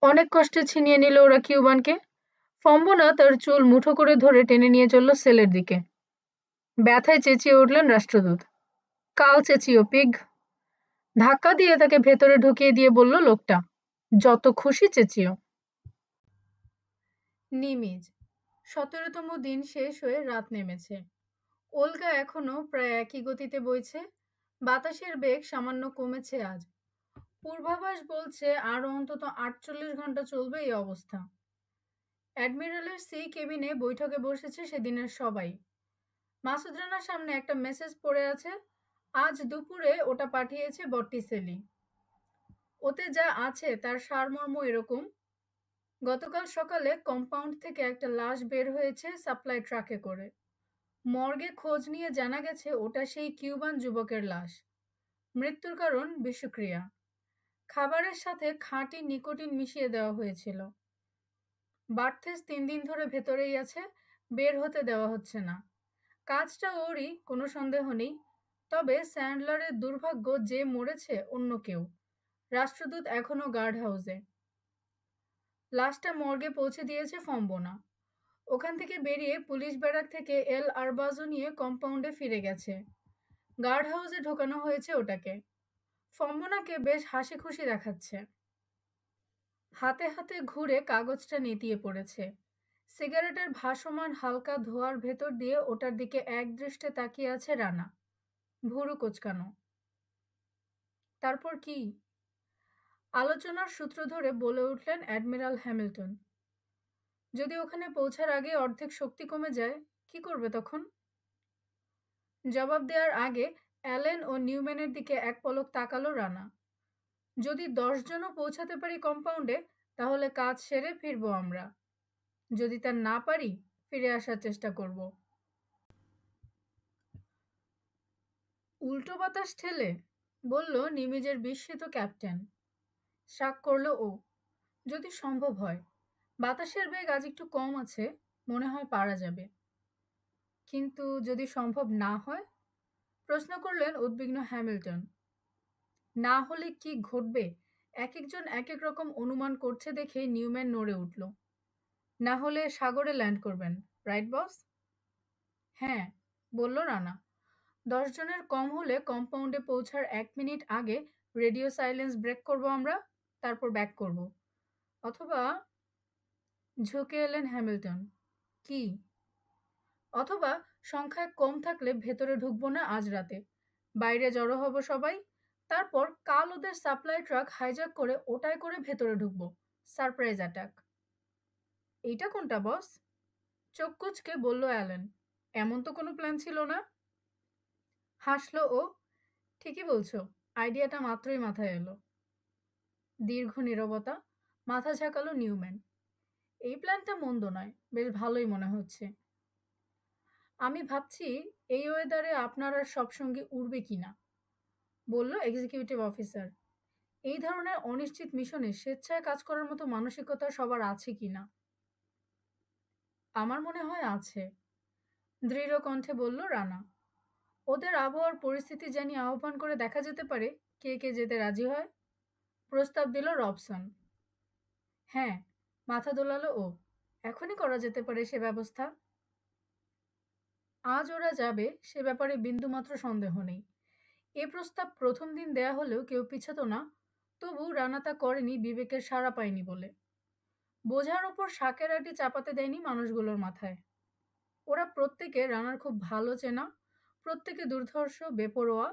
অনেক কষ্টে ছিনিয়ে নিল ওরা কিউবানকে। ফম্বনা তার চুল মুঠো করে ধরে টেনে নিয়ে চলল সেলের দিকে। ব্যথায় চেঁচিয়ে উঠলেন রাষ্ট্রদূত। কাল চেঁচিও, পিগ! ধাক্কা দিয়ে তাকে ভেতরে ঢুকিয়ে দিয়ে বলল লোকটা, যত খুশি চেঁচিও। নিমিজ ১৭তম দিন শেষ হয়ে রাত নেমেছে। ওলগা এখনো প্রায় একই গতিতে বইছে। বাতাসের বেগ সামান্য কমেছে আজ। পূর্বাভাস বলছে আরো অন্তত ৪৮ ঘন্টা চলবে এই অবস্থা। অ্যাডমিরালের সি কেবিনে বৈঠকে বসেছে সেদিনের সবাই। মাসুদ রানার সামনে একটা মেসেজ পড়ে আছে। আজ দুপুরে ওটা পাঠিয়েছে বট্টিসেলি। ওতে যা আছে তার সারমর্ম এরকম: গতকাল সকালে কম্পাউন্ড থেকে একটা লাশ বের হয়েছে সাপ্লাই ট্রাকে করে। মর্গে খোঁজ নিয়ে জানা গেছে ওটা সেই কিউবান যুবকের লাশ। মৃত্যুর কারণ বিষক্রিয়া। খাবারের সাথে খাঁটি নিকোটিন মিশিয়ে দেওয়া হয়েছিল। বার্থেস ৩ দিন ধরে ভেতরেই আছে, বের হতে দেওয়া হচ্ছে না। কাজটা ওরই, কোনো সন্দেহ নেই। তবে স্যান্ডলারের দুর্ভাগ্য যে মরেছে অন্য কেউ। রাষ্ট্রদূত এখনো গার্ড হাউসে। লাশটা মর্গে পৌঁছে দিয়েছে ফম্বনা। ওখান থেকে বেরিয়ে পুলিশ ব্যারাক থেকে এল আরবাজো নিয়ে কম্পাউন্ডে ফিরে গেছে। গার্ড হাউসে ঢোকানো হয়েছে ওটাকে। ফম্বনাকে বেশ হাসি খুশি দেখাচ্ছে। হাতে হাতে ঘুরে কাগজটা নেতিয়ে পড়েছে। সিগারেটের ভাসমান হালকা ধোঁয়ার ভেতর দিয়ে ওটার দিকে একদৃষ্টে তাকিয়ে আছে রানা, ভুরু কোঁচকানো। তারপর কি? আলোচনার সূত্র ধরে বলে উঠলেন অ্যাডমিরাল হ্যামিল্টন। যদি ওখানে পৌঁছার আগে অর্ধেক শক্তি কমে যায়, কি করবে তখন? জবাব দেওয়ার আগে অ্যালেন ও নিউম্যানের দিকে এক পলক তাকালো রানা। যদি ১০ জনও পৌঁছাতে পারি কম্পাউন্ডে, তাহলে কাজ সেরে ফিরবো আমরা। যদি তা না পারি, ফিরে আসার চেষ্টা করব। উল্টো বাতাস ঠেলে, বলল নিমিজের বিস্মিত ক্যাপ্টেন। শাক করল ও। যদি সম্ভব হয়। বাতাসের বেগ আজ একটু কম আছে, মনে হয় পারা যাবে। কিন্তু যদি সম্ভব না হয়? প্রশ্ন করলেন উদ্বিগ্ন হ্যামিল্টন। না হলে কি ঘটবে এক একজন এক এক রকম অনুমান করছে দেখে নিউম্যান নড়ে উঠল। না হলে সাগরে ল্যান্ড করবেন, রাইট বস? হ্যাঁ, বলল রানা। ১০ জনের কম হলে কম্পাউন্ডে পৌঁছার ১ মিনিট আগে রেডিও সাইলেন্স ব্রেক করব আমরা, তারপর ব্যাক করব। অথবা, ঝুঁকে এলেন হ্যামিল্টন। কি? অথবা সংখ্যায় কম থাকলে ভেতরে ঢুকবো না আজ রাতে, বাইরে জড়ো হব সবাই। তারপর কাল ওদের সাপ্লাই ট্রাক হাইজ্যাক করে ওটায় করে ভেতরে ঢুকবো। Surprise attack. এইটা কোনটা বস? চোখ কুঁচকে বলল অ্যালেন। এমন তো কোনো প্ল্যান ছিল না। হাসলো ও। ঠিকই বলছো, আইডিয়াটা মাত্রই মাথায় এলো। দীর্ঘ নীরবতা। মাথা ঝাঁকালো নিউম্যান। এই প্ল্যানটা মন্দ নয়, বেশ ভালোই মনে হচ্ছে। আমি ভাবছি এই ওয়েদারে আপনার আর সব সঙ্গে উড়বে কিনা, বলল এক্সিকিউটিভ অফিসার। এই ধরনের অনিশ্চিত মিশনে স্বেচ্ছায় কাজ করার মতো মানসিকতা সবার আছে কিনা। আমার মনে হয় আছে, দৃঢ় কণ্ঠে বলল রানা। ওদের আবহাওয়ার পরিস্থিতি জানিয়ে আহ্বান করে দেখা যেতে পারে কে কে যেতে রাজি হয়। প্রস্তাব দিল রবসন। হ্যাঁ, মাথা দোলালো ও। এখনই করা যেতে পারে সে ব্যবস্থা। আজ ওরা যাবে সে ব্যাপারে বিন্দুমাত্র সন্দেহ নেই। এ প্রস্তাব প্রথম দিন দেয়া হলেও কেউ পিছাতো না। তবু রানা তা করেনি বিবেকের সাড়া পায়নি বলে। বোঝার ওপর শাকের আটি চাপাতে দেয়নি মানুষগুলোর মাথায়। ওরা প্রত্যেকে রানার খুব ভালো চেনা, প্রত্যেকে দুর্ধর্ষ, বেপরোয়া।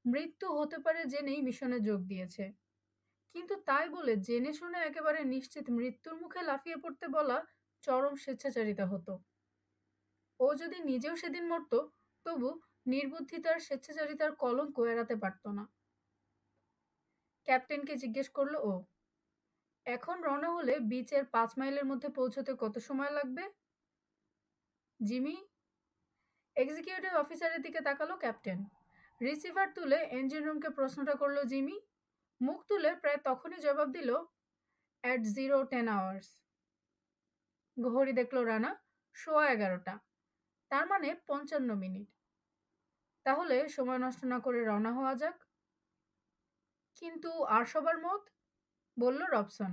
মৃত্যু হতে পারে জেনেই মিশনে যোগ দিয়েছে। কিন্তু তাই বলে জেনে শুনে একেবারে নিশ্চিত মৃত্যুর মুখে লাফিয়ে পড়তে বলা চরম স্বেচ্ছাচারিতা হতো। ও যদি নিজেও সেদিন মরত, তবু নির্বুদ্ধিতার স্বেচ্ছাচারিতার কলঙ্ক এড়াতে পারত না। ক্যাপ্টেনকে জিজ্ঞেস করলো ও। এখন রওনা হলে বিচের 5 মাইলের মধ্যে পৌঁছতে কত সময় লাগবে? জিমি এক্সিকিউটিভ অফিসারের দিকে তাকালো ক্যাপ্টেন। রিসিভার তুলে ইঞ্জিন রুমকে প্রশ্নটা করলো জিমি। মুখ তুলে প্রায় তখনই জবাব দিল, অ্যাট 0:10 আওয়ার্স। ঘড়ি দেখলো রানা, 11:15। তার মানে 55 মিনিট। তাহলে সময় নষ্ট না করে রওনা হওয়া যাক। কিন্তু আর সবার মত, বলল রবসন।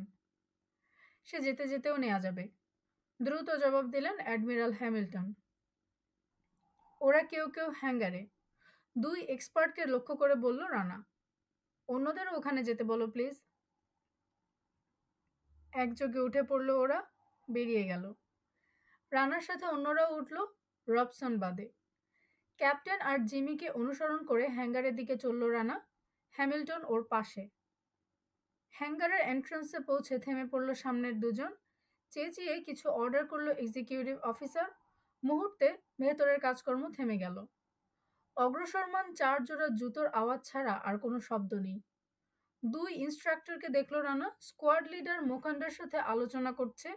সে যেতে যেতেও নেওয়া যাবে, দ্রুত জবাব দিলেন অ্যাডমিরাল হ্যামিল্টন। ওরা কেউ কেউ হ্যাঙ্গারে। 2 এক্সপার্টকে লক্ষ্য করে বলল রানা। অন্যদেরও ওখানে যেতে বলো প্লিজ। একযোগে উঠে পড়ল ওরা, বেরিয়ে গেল। রানার সাথে অন্যরাও উঠল, রবসন বাদে। ক্যাপ্টেন আর জিমিকে অনুসরণ করে হ্যাঙ্গারের দিকে চলল রানা, হ্যামিল্টন ওর পাশে। হ্যাঙ্গারের এন্ট্রান্সে পৌঁছে থেমে পড়ল সামনের দুজন। চেঁচিয়ে কিছু অর্ডার করলো এক্সিকিউটিভ অফিসার। মুহূর্তে ভেতরের কাজকর্ম থেমে গেল। অগ্রসরমান 4 জোড়া জুতোর আওয়াজ ছাড়া আর কোনো শব্দ নেই। 2 ইন্সট্রাক্টরকে দেখল রানা, স্কোয়াড লিডার মোকান্ডার সাথে আলোচনা করছে।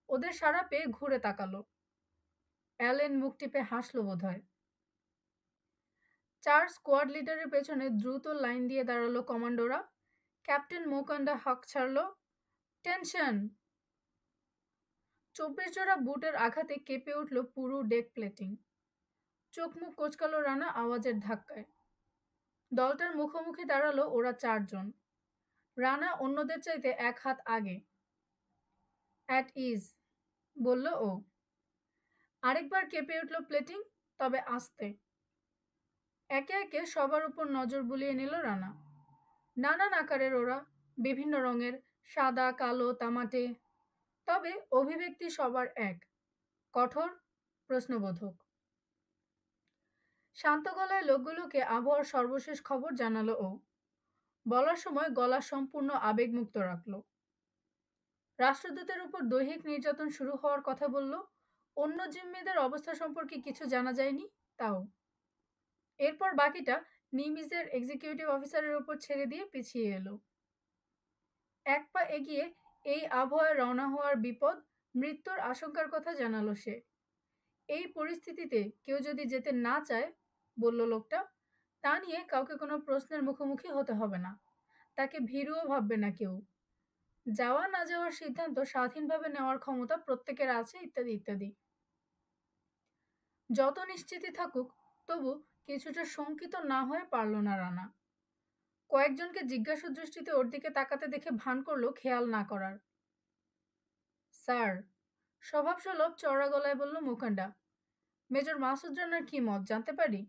ওদের সাড়া পেয়ে ঘুরে তাকালো। অ্যালেন মুখ টিপে হাসলো বোধহয়। 4 স্কোয়াড লিডারের পেছনে দ্রুত লাইন দিয়ে দাঁড়ালো কমান্ডোরা। ক্যাপ্টেন মোকান্ডা হাঁক ছাড়ল, টেনশন। 24 জোড়া বুটের আঘাতে কেঁপে উঠল পুরো ডেক প্লেটিং। চোখ মুখ কোচকালো রানা আওয়াজের ধাক্কায়। দলটার মুখোমুখি দাঁড়ালো ওরা 4 জন। রানা অন্যদের চাইতে 1 হাত আগে। অ্যাট ইজ, বলল ও। আরেকবার কেঁপে উঠল প্লেটিং, তবে আস্তে। একে একে সবার উপর নজর বুলিয়ে নিল রানা। নানান আকারের ওরা, বিভিন্ন রঙের, সাদা, কালো, তামাটে। তবে অভিব্যক্তি সবার এক, কঠোর, প্রশ্নবোধক। শান্ত গলায় লোকগুলোকে আবহাওয়ার সর্বশেষ খবর জানালো ও। বলার সময় গলা সম্পূর্ণ আবেগমুক্ত রাখল। রাষ্ট্রদূতের উপর দৈহিক নির্যাতন শুরু হওয়ার কথা বলল। অন্য জিম্মিদের অবস্থা সম্পর্কে কিছু জানা যায়নি, তাও। এরপর বাকিটা নিমিজের এক্সিকিউটিভ অফিসারের উপর ছেড়ে দিয়ে পিছিয়ে এলো। 1 পা এগিয়ে এই আবহাওয়ায় রওনা হওয়ার বিপদ, মৃত্যুর আশঙ্কার কথা জানালো সে। এই পরিস্থিতিতে কেউ যদি যেতে না চায়, বলল লোকটা, তা নিয়ে কাউকে কোনো প্রশ্নের মুখোমুখি হতে হবে না। তাকে ভীরুও ভাববে না কেউ। যাওয়া না যাওয়ার সিদ্ধান্ত স্বাধীনভাবে নেওয়ার ক্ষমতা প্রত্যেকের আছে, ইত্যাদি ইত্যাদি। যত নিশ্চিতই থাকুক, তবু কিছুটা শঙ্কিত না হয়ে পারল না রানা। কয়েকজনকে জিজ্ঞাসু দৃষ্টিতে ওর দিকে তাকাতে দেখে ভান করলো খেয়াল না করার। স্যার, স্বভাবসুলভ চড়া গলায় বলল মুকান্ডা। মেজর মাসুদ রানার কি মত জানতে পারি?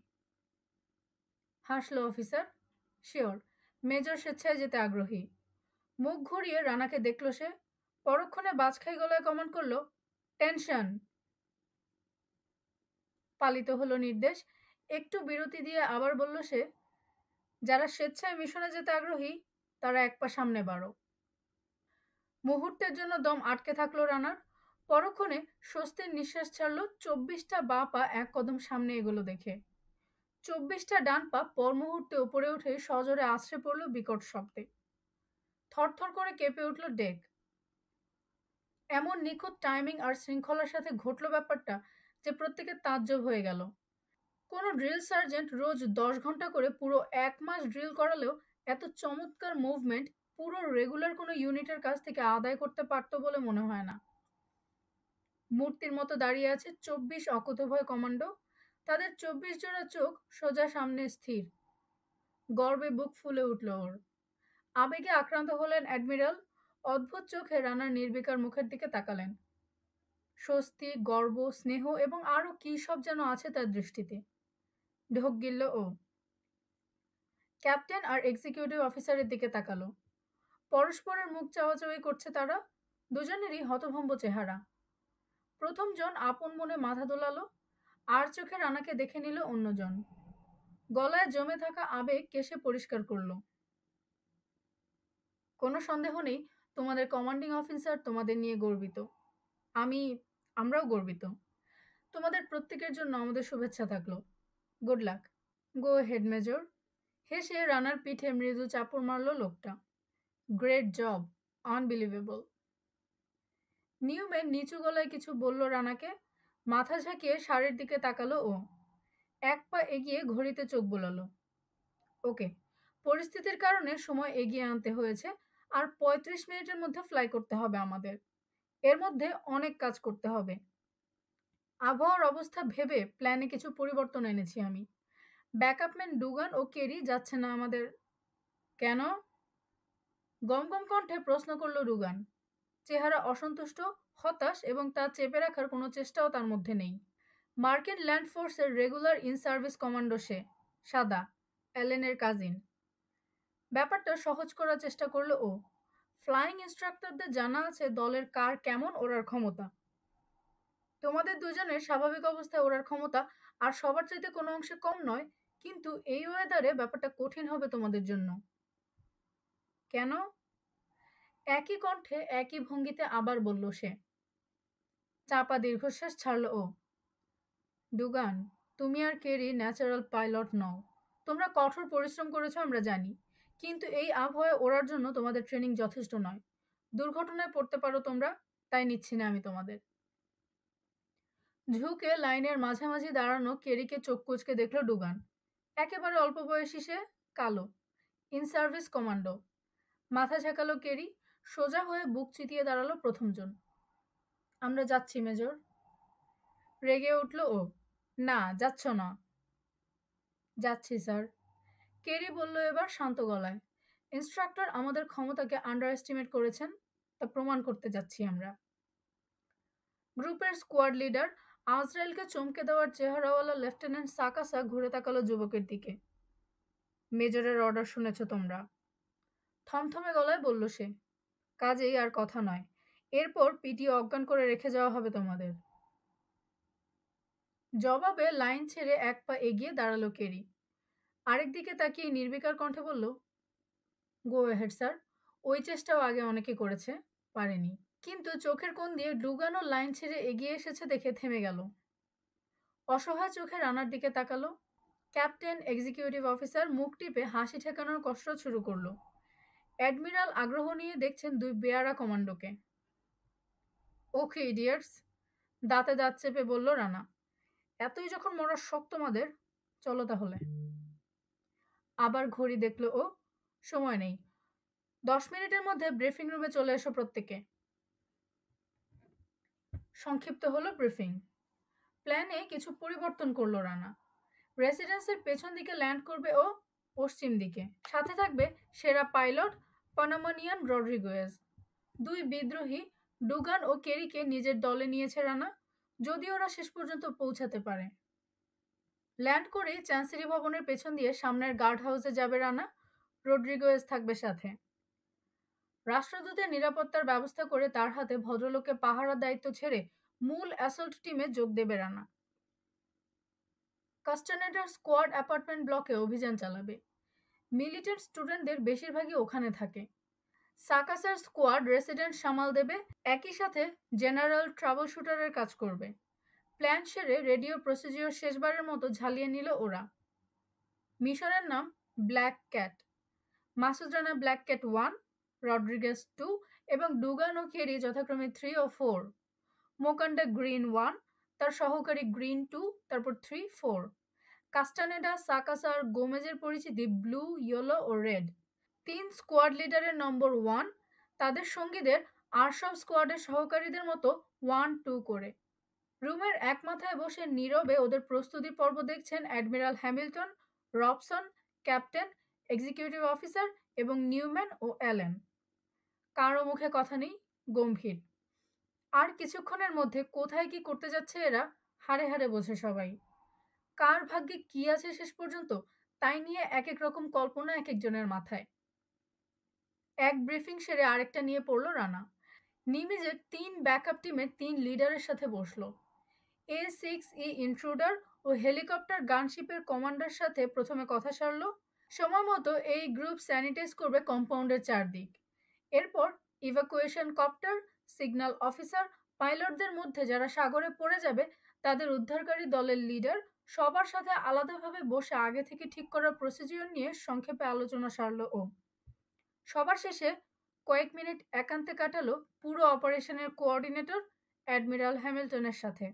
হাসলো অফিসার। শিওর, মেজর স্বেচ্ছায় যেতে আগ্রহী। মুখ ঘুরিয়ে রানাকে দেখল সে। পরক্ষণে বাজখাই গলায় কমান্ড করল, টেনশন। পালিত হলো নির্দেশ। একটু বিরতি দিয়ে আবার বলল সে, যারা স্বেচ্ছায় মিশনে যেতে আগ্রহী তারা 1 পা সামনে বাড়ো। মুহূর্তের জন্য দম আটকে থাকলো রানার। পরক্ষণে স্বস্তির নিঃশ্বাস ছাড়ল 24টা বাঁ পা 1 কদম সামনে এগুলো দেখে। 24টা ডান পা পর মুহূর্তে উপরে উঠে সজোরে আছড়ে পড়ল বিকট শব্দে। থরথর করে কেঁপে উঠল ডেক। এমন নিখুঁত টাইমিং আর শৃঙ্খলার সাথে ঘটল ব্যাপারটা যে প্রত্যেকের তাজ্জব হয়ে গেল। কোনো ড্রিল সার্জেন্ট রোজ 10 ঘন্টা করে পুরো 1 মাস ড্রিল করালেও এত চমৎকার মুভমেন্ট পুরো রেগুলার কোনো ইউনিটের কাছ থেকে আদায় করতে পারত বলে মনে হয় না। মূর্তির মতো দাঁড়িয়ে আছে 24 অকুতোভয় কমান্ডো। তাদের 24 জোড়া চোখ সোজা সামনে স্থির। গর্বে বুক ফুলে উঠল ওর। আবেগে আক্রান্ত হলেন অ্যাডমিরাল। অদ্ভুত চোখে রানার নির্বিকার মুখের দিকে তাকালেন। স্বস্তি, গর্ব, স্নেহ এবং আরও কী সব যেন আছে তার দৃষ্টিতে। ঢোক গিলল ও। ক্যাপ্টেন আর এক্সিকিউটিভ অফিসারের দিকে তাকালো। পরস্পরের মুখ চাওয়াচাওয়ি করছে তারা। দুজনেরই হতভম্ব চেহারা। প্রথম জন আপন মনে মাথা দোলালো, আর চোখে রানাকে দেখে নিল অন্যজন। গলায় জমে থাকা আবেগ কেশে পরিষ্কার করল। কোনো সন্দেহ নেই, তোমাদের কমান্ডিং অফিসার তোমাদের নিয়ে গর্বিত। আমরাও গর্বিত। তোমাদের প্রত্যেকের জন্য আমাদের শুভেচ্ছা থাকলো। Good luck. Go head major. হেসে রানার পিঠে মৃদু চাপড় মারল লোকটা। Great job. আনবিলিভেবল। নিউম্যান নিচু গলায় কিছু বলল রানাকে। মাথা ঝাঁকিয়ে শাড়ির দিকে তাকালো ও। এক পা এগিয়ে ঘড়িতে চোখ বোলালো। ওকে, পরিস্থিতির কারণে সময় এগিয়ে আনতে হয়েছে, আর ৩৫ মিনিটের মধ্যে ফ্লাই করতে হবে আমাদের। এর মধ্যে অনেক কাজ করতে হবে। আবহাওয়ার অবস্থা ভেবে প্ল্যানে কিছু পরিবর্তন এনেছি আমি। ব্যাকআপম্যান ডুগান ও কেরি যাচ্ছে না আমাদের। কেন? গমগম কণ্ঠে প্রশ্ন করল ডুগান। চেহারা অসন্তুষ্ট, হতাশ এবং তা চেপে রাখার কোনো চেষ্টাও তার মধ্যে নেই। মার্কিন ল্যান্ড ফোর্সের রেগুলার ইন সার্ভিস কমান্ডো সে, সাদা, অ্যালেনের কাজিন। ব্যাপারটা সহজ করার চেষ্টা করল ও। ফ্লাইং ইনস্ট্রাক্টরদের জানা আছে দলের কার কেমন ওড়ার ক্ষমতা। তোমাদের দুজনের স্বাভাবিক অবস্থায় ওড়ার ক্ষমতা আর সবার চাইতে কোনো অংশে কম নয়, কিন্তু এই ওয়েদারে ব্যাপারটা কঠিন হবে তোমাদের জন্য। কেন? একই কণ্ঠে একই ভঙ্গিতে আবার বলল সে। চাপা দীর্ঘশ্বাস ছাড়ল ও। ডুগান, তুমি আর কেরি ন্যাচারাল পাইলট নও। তোমরা কঠোর পরিশ্রম করেছো আমরা জানি, কিন্তু এই আবহাওয়ায় ওড়ার জন্য তোমাদের ট্রেনিং যথেষ্ট নয়। দুর্ঘটনায় পড়তে পারো তোমরা, তাই নিচ্ছি না আমি তোমাদের। ঝুঁকে লাইনের মাঝামাঝি দাঁড়ানো কেরিকে চোখ কুঁচকে দেখল ডুগান। একেবারে অল্প বয়সী সে, কালো, ইন সার্ভিস কমান্ডো। মাথা ঝাঁকালো কেরি, সোজা হয়ে বুক চিতিয়ে দাঁড়ালো প্রথমজন। আমরা যাচ্ছি মেজর। রেগে উঠল ও। না, যাচ্ছ না। যাচ্ছি স্যার, কেরি বলল এবার শান্ত গলায়। ইনস্ট্রাক্টর আমাদের ক্ষমতাকে আন্ডার এস্টিমেট করেছেন, তা প্রমাণ করতে যাচ্ছি আমরা। গ্রুপের স্কোয়াড লিডার আজরাইলকে চমকে দেওয়ার চেহারাওয়ালা লেফটেন্যান্ট সাকাসা ঘুরে তাকালো যুবকের দিকে। মেজরের অর্ডার শুনেছ তোমরা? থমথমে গলায় বলল সে। কাজেই আর কথা নয়, এরপর পিটিয়ে অজ্ঞান করে রেখে যাওয়া হবে তোমাদের। জবাবে লাইন ছেড়ে এক পা এগিয়ে দাঁড়ালো কেরি। আরেকদিকে তাকিয়ে নির্বিকার কণ্ঠে বলল, গো এহেড স্যার। ওই চেষ্টাও আগে অনেকে করেছে, পারেনি। কিন্তু চোখের কোণ দিয়ে ডুগানো লাইন ছেড়ে এগিয়ে এসেছে দেখে থেমে গেল। অসহায় চোখে রানার দিকে তাকালো। ক্যাপ্টেন এক্সিকিউটিভ অফিসার মুখ টিপে হাসি ঠেকানোর কসরত শুরু করলো। অ্যাডমিরাল আগ্রহ নিয়ে দেখছেন দুই বেয়ারা কমান্ডোকে। ওকে ইডিয়টস, দাঁতে দাঁত চেপে বলল রানা। এতই যখন মরার শখ তোমাদের, চলো তাহলে। আবার ঘড়ি দেখল ও। সময় নেই, 10 মিনিটের মধ্যে ব্রিফিং রুমে চলে এসো প্রত্যেকে। সংক্ষিপ্ত হলো ব্রিফিং। প্ল্যানে কিছু পরিবর্তন করলো রানা। রেসিডেন্সের পেছন দিকে ল্যান্ড করবে ও, পশ্চিম দিকে। সাথে থাকবে সেরা পাইলট পানামনিয়ান রড্রিগুয়েজ। দুই বিদ্রোহী ডুগান ও কেরিকে নিজের দলে নিয়েছে রানা, যদি ওরা শেষ পর্যন্ত পৌঁছাতে পারে। ল্যান্ড করে চ্যান্সেরি ভবনের পেছন দিয়ে সামনের গার্ড হাউসে যাবে রানা, রড্রিগুয়েজ থাকবে সাথে। রাষ্ট্রদূতের নিরাপত্তার ব্যবস্থা করে তার হাতে ভদ্রলোককে পাহারার দায়িত্ব ছেড়ে মূল অ্যাসল্ট টিমে যোগ দেবে রানা। কাস্টানেডার স্কোয়াড অ্যাপার্টমেন্ট ব্লকে অভিযান চালাবে। মিলিটেন্ট স্টুডেন্টদের বেশিরভাগই ওখানে থাকে। সাকাসের স্কোয়াড রেসিডেন্ট সামাল দেবে, একই সাথে জেনারেল ট্রাবল শুটারের কাজ করবে। প্ল্যান সেরে রেডিও প্রসিজিওর শেষবারের মতো ঝালিয়ে নিল ওরা। মিশনের নাম black cat. Masud Rana black cat 1, Rodriguez 2 এবং ডুগান ও কেরি যথাক্রমে 3 ও 4। মোকান্ডা গ্রিন 1, তার সহকারী গ্রিন 2, তারপর 3, 4। কাস্টানেডা, সাকাসা আর গোমেজের পরিচিতি ব্লু, ইয়েলো ও রেড। 3 স্কোয়াড লিডারের নম্বর 1, তাদের সঙ্গীদের আর সব স্কোয়াডের সহকারীদের মতো 1, 2 করে। রুমের এক মাথায় বসে নীরবে ওদের প্রস্তুতি পর্ব দেখছেন admiral Hamilton, Robson, captain, executive officer এবং নিউম্যান ও অ্যালেন। কারো মুখে কথা নেই, গম্ভীর। আর কিছুক্ষণের মধ্যে কোথায় কি করতে যাচ্ছে এরা হাড়ে হাড়ে বোঝে সবাই। কার ভাগ্যে কি আছে শেষ পর্যন্ত, তাই নিয়ে এক এক রকম কল্পনা এক একজনের মাথায়। এক ব্রিফিং সেরে আরেকটা নিয়ে পড়ল রানা। নিমিজের 3 ব্যাকআপ টিমের 3 লিডারের সাথে বসলো। A6E ইন্ট্রুডার ও হেলিকপ্টার গানশিপের কমান্ডার সাথে প্রথমে কথা সারল। সময় মতো এই গ্রুপ স্যানিটাইজ করবে কম্পাউন্ডের চারদিক। এরপর ইভাকুয়েশন কপ্টার, সিগন্যাল অফিসার, পাইলটদের মধ্যে যারা সাগরে পড়ে যাবে তাদের উদ্ধারকারী দলের লিডার সবার সাথে আলাদাভাবে বসে আগে থেকে ঠিক করা প্রসিজিওর নিয়ে সংক্ষেপে আলোচনা সারল ও। সবার শেষে কয়েক মিনিট একান্তে কাটালো পুরো অপারেশনের কোঅর্ডিনেটর অ্যাডমিরাল হ্যামিল্টনের সাথে।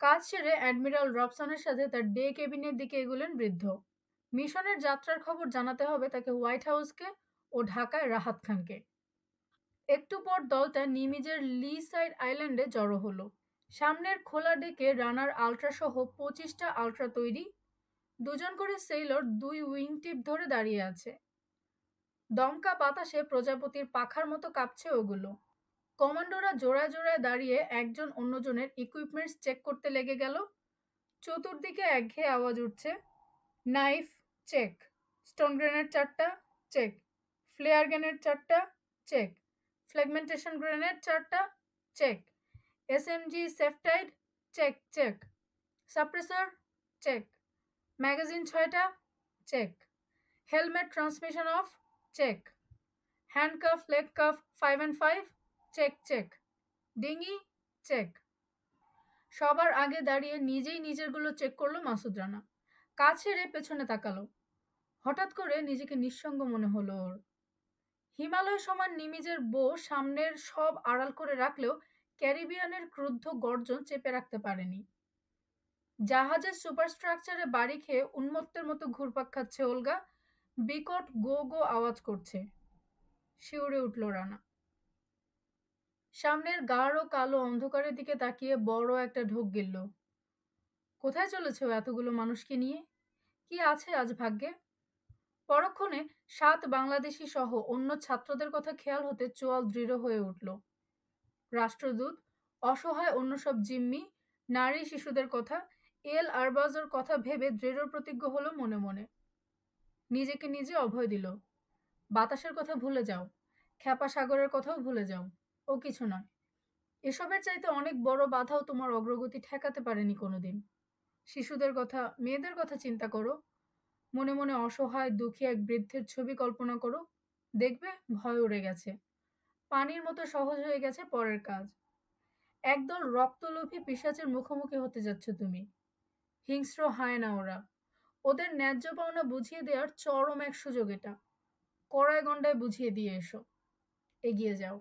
কাজ সেরে অ্যাডমিরাল রবসনের সাথে তার ডে কেবিনের দিকে এগুলেন বৃদ্ধ। মিশনের যাত্রার খবর জানাতে হবে তাকে হোয়াইট হাউসকে ও ঢাকায় রাহাত খানকে। একটু পর দলটা নিমিজের লি সাইড আইল্যান্ডে জড়ো হলো। সামনের খোলা ডেকে রানার আলট্রা সহ 25টা আলট্রা তৈরি। 2জন করে সেইলর 2 উইং টিপ ধরে দাঁড়িয়ে আছে। দমকা বাতাসে প্রজাপতির পাখার মতো কাঁপছে ওগুলো। কমান্ডোরা জোড়ায় জোড়ায় দাঁড়িয়ে একজন অন্যজনের ইকুইপমেন্টস চেক করতে লেগে গেল। চতুর্দিকে একঘেয়ে আওয়াজ উঠছে। নাইফ চেক, স্টোন গ্রেনেড 4টা চেক, ফ্লেয়ার গ্রেনেড 4টা চেক, ফ্ল্যাগমেন্টেশন গ্রেনেড 4টা check, SMG safetied check check, suppressor check, magazine 6টা check, helmet transmission off check, handcuff leg cuff 5 and 5 check check, ডিঙি চেক। সবার আগে দাঁড়িয়ে নিজেই নিজেরগুলো চেক করলো মাসুদ রানা। কাজ ছেড়ে পেছনে তাকালো। হঠাৎ করে নিজেকে নিঃসঙ্গ মনে হলো ওর। হিমালয় সমান নিমিজের বো সামনের সব আড়াল করে রাখলেও ক্যারিবিয়ানের ক্রুদ্ধ গর্জন চেপে রাখতে পারেনি। জাহাজের সুপারস্ট্রাকচারে বাড়ি খেয়ে উন্মত্তের মতো ঘুরপাক খাচ্ছে ওলগা। বিকট গো গো আওয়াজ করছে। শিউরে উঠল রানা। সামনের গাঢ় কালো অন্ধকারের দিকে তাকিয়ে বড় একটা ঢোক গিলল। কোথায় চলেছে ও এতগুলো মানুষকে নিয়ে? কি আছে আজ ভাগ্যে? পরক্ষণে 7 বাংলাদেশি সহ অন্য ছাত্রদের কথা খেয়াল হতে চোয়াল দৃঢ় হয়ে উঠল। রাষ্ট্রদূত, অসহায় অন্য সব জিম্মি, নারী শিশুদের কথা, এল আরবাজের কথা ভেবে দৃঢ় প্রতিজ্ঞ হলো মনে মনে। নিজেকে নিজে অভয় দিল। বাতাসের কথা ভুলে যাও, খ্যাপা সাগরের কথাও ভুলে যাও, ও কিছু নয়। এসবের চাইতে অনেক বড় বাধাও তোমার অগ্রগতি ঠেকাতে পারেনি কোনোদিন। শিশুদের কথা, মেয়েদের কথা চিন্তা করো। মনে মনে অসহায় দুঃখী এক বৃদ্ধের ছবি কল্পনা করো। দেখবে ভয় উড়ে গেছে। পানির মতো সহজ হয়ে গেছে পরের কাজ। একদল রক্তলোভী পিশাচের মুখোমুখি হতে যাচ্ছ তুমি। হিংস্র হায়না ওরা। ওদের ন্যায্য পাওনা বুঝিয়ে দেওয়ার চরম এক সুযোগ এটা। কড়ায় গন্ডায় বুঝিয়ে দিয়ে এসো। এগিয়ে যাও।